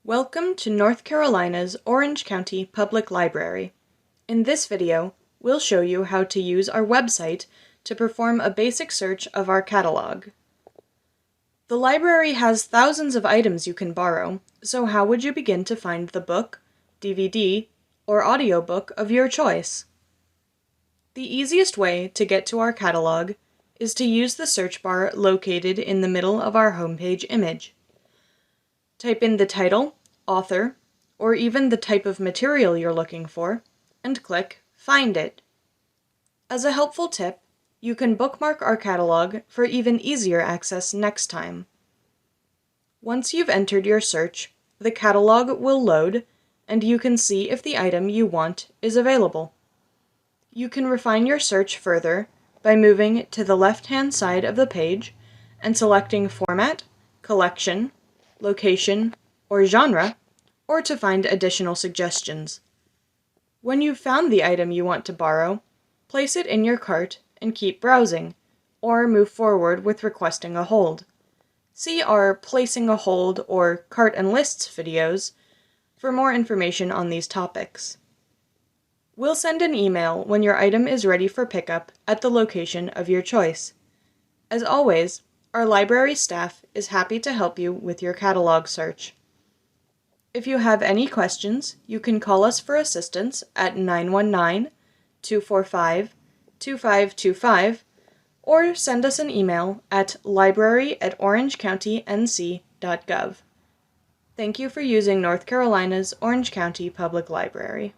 Welcome to North Carolina's Orange County Public Library. In this video, we'll show you how to use our website to perform a basic search of our catalog. The library has thousands of items you can borrow, so how would you begin to find the book, DVD, or audiobook of your choice? The easiest way to get to our catalog is to use the search bar located in the middle of our homepage image. Type in the title, author, or even the type of material you're looking for, and click Find It. As a helpful tip, you can bookmark our catalog for even easier access next time. Once you've entered your search, the catalog will load, and you can see if the item you want is available. You can refine your search further by moving to the left-hand side of the page and selecting Format, Collection, Location, or Genre, or to find additional suggestions. When you've found the item you want to borrow, place it in your cart and keep browsing, or move forward with requesting a hold. See our Placing a Hold or Cart and Lists videos for more information on these topics. We'll send an email when your item is ready for pickup at the location of your choice. As always, our library staff is happy to help you with your catalog search. If you have any questions, you can call us for assistance at 919-245-2525 or send us an email at library@orangecountync.gov. Thank you for using North Carolina's Orange County Public Library.